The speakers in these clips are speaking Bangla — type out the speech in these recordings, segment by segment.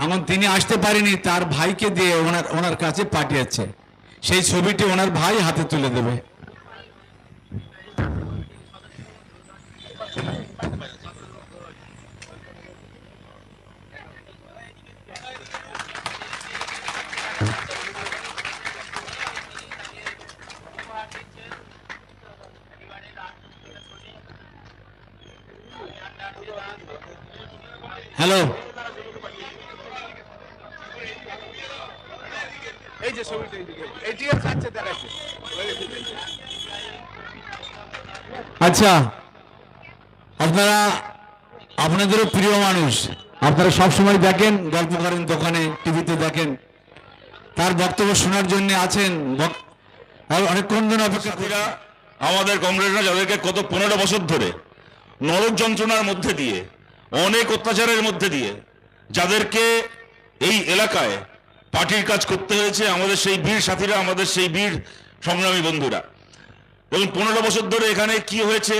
এখন তিনি আসতে পারেনি, তার ভাইকে দিয়ে ওনার কাছে পাঠিয়েছে। সেই ছবিটি ওনার ভাই হাতে তুলে দেবে। হ্যালো, এই যে ছবিটা এইটি আছে দেখাচ্ছে। আচ্ছা, আপনারা আপনাদেরও প্রিয় মানুষ, আপনারা সব সময় দেখেন, গল্প করেন, দোকানে টিভিতে দেখেন, তার বক্তব্য শোনার জন্য আছেন, অনেকক্ষণ ধরে অপেক্ষা করে। আমাদের কমরেডরা যাদেরকে গত 15 বছর ধরে নরক যন্ত্রণার মধ্যে দিয়ে, অনেক অত্যাচারের মধ্যে দিয়ে যাদেরকে এই এলাকায় পার্টির কাজ করতে হয়েছে, আমাদের সেই বীর সাথীরা, আমাদের সেই বীর সংগ্রামী বন্ধুরা। এবং 15 বছর ধরে এখানে কি হয়েছে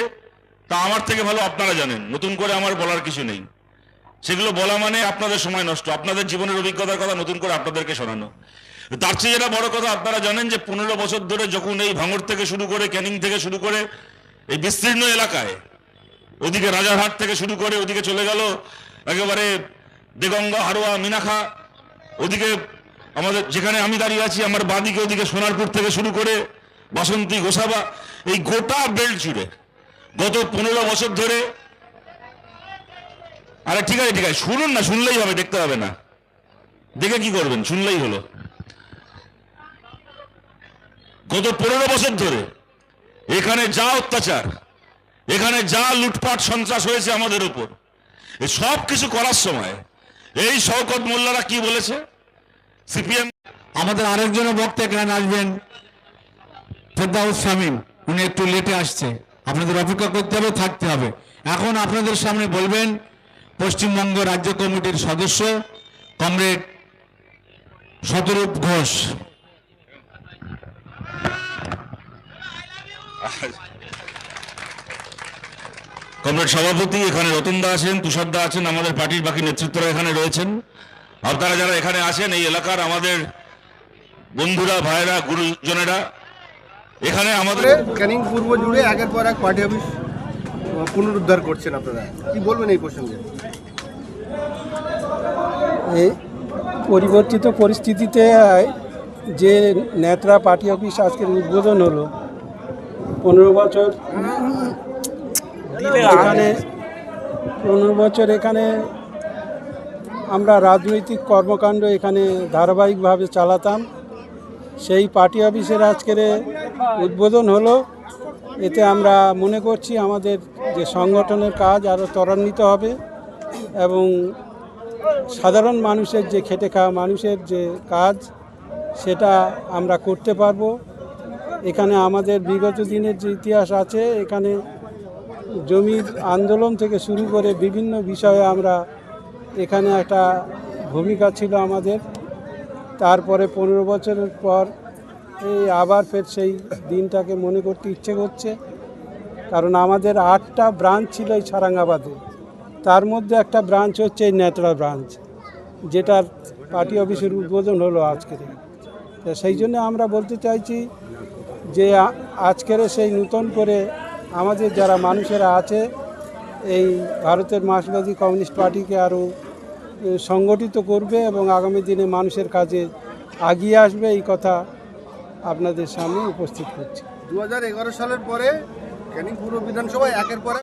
তা আমার থেকে ভালো আপনারা জানেন, নতুন করে আমার বলার কিছু নেই। সেগুলো বলা মানে আপনাদের সময় নষ্ট, আপনাদের জীবনের অভিজ্ঞতার কথা নতুন করে আপনাদেরকে শোনানো। তার চেয়ে যেটা বড় কথা, আপনারা জানেন যে 15 বছর ধরে যখন এই ভাঙড় থেকে শুরু করে, ক্যানিং থেকে শুরু করে এই বিস্তীর্ণ এলাকায়, ওদিকে রাজারহাট থেকে শুরু করে ওদিকে চলে গেল একেবারে দেগঙ্গা, হারোয়া, মিনাখা, ওদিকে আমাদের যেখানে আমি দাঁড়িয়ে আছি আমার বাঁদিকে ওদিকে সোনারপুর থেকে শুরু করে বাসন্তী, গোসাবা, এই গোটা বেল্ট জুড়ে গত 15 বছর ধরে। আরে ঠিক আছে ঠিক আছে, শুনুন না, শুনলেই হবে, দেখতে হবে না, দেখে কি করবেন, শুনলেই হলো। গত 15 বছর ধরে এখানে যা অত্যাচার, এখানে যা লুটপাট সন্ত্রাস হয়েছে আমাদের উপর, এই সব কিছু করার সময় এই শওকত মোল্লারা কি বলেছে? সিপিএম। আমাদের আরেকজন বক্তা এখানে আসবেন, ফেরদাউস শামীম, উনি একটু লেটে আসছে, আপনাদের অপেক্ষা করতে হবে, থাকতে হবে। এখন আপনাদের সামনে বলবেন পশ্চিমবঙ্গ রাজ্য কমিটির সদস্য কমরেড শতরূপ ঘোষ। কমরেড সভাপতি এখানে রতনদা আছেন, তুষারদা আছেন, আমাদের পার্টির বাকি নেতৃত্বরা এখানে রয়েছেন। আপনারা যারা এখানে আছেন, এই এলাকার আমাদের বন্ধুরা, ভাইরা, গুরুজনেরা, এখানে আমাদের ক্যানিং পূর্ব জুড়ে একের পর এক পার্টি অফিস পুনরুদ্ধার করছেন, আপনারা কি বলবেন এই প্রসঙ্গে? এই পরিবর্তিত পরিস্থিতিতে যে নেত্রা পার্টি অফিস আজকের উদ্বোধন হলো, 15 বছর এখানে আমরা রাজনৈতিক কর্মকাণ্ড এখানে ধারাবাহিকভাবে চালাতাম। সেই পার্টি অফিসের আজকের উদ্বোধন হলো। এতে আমরা মনে করছি আমাদের যে সংগঠনের কাজ আরও ত্বরান্বিত হবে এবং সাধারণ মানুষের যে খেটে খাওয়া মানুষের যে কাজ সেটা আমরা করতে পারবো। এখানে আমাদের বিগত দিনের যে ইতিহাস আছে, এখানে জমির আন্দোলন থেকে শুরু করে বিভিন্ন বিষয়ে আমরা এখানে একটা ভূমিকা ছিল আমাদের। তারপরে 15 বছরের পর এই আবার ফের সেই দিনটাকে মনে করতে ইচ্ছে করছে, কারণ আমাদের 8টা ব্রাঞ্চ ছিল এই সারাঙ্গাবাদে, তার মধ্যে একটা ব্রাঞ্চ হচ্ছে এই নেত্রা ব্রাঞ্চ, যেটার পার্টি অফিসের উদ্বোধন হলো আজকের। সেই জন্য আমরা বলতে চাইছি যে আজকের সেই নতুন করে আমাদের যারা মানুষেরা আছে এই ভারতের মার্ক্সবাদী কমিউনিস্ট পার্টিকে আরও সংগঠিত করবে এবং আগামী দিনে মানুষের কাজে এগিয়ে আসবে, এই কথা আপনাদের সামনে উপস্থিত করছি। 2011 সালের পরে ক্যানিং পূর্ব বিধানসভায় একের পর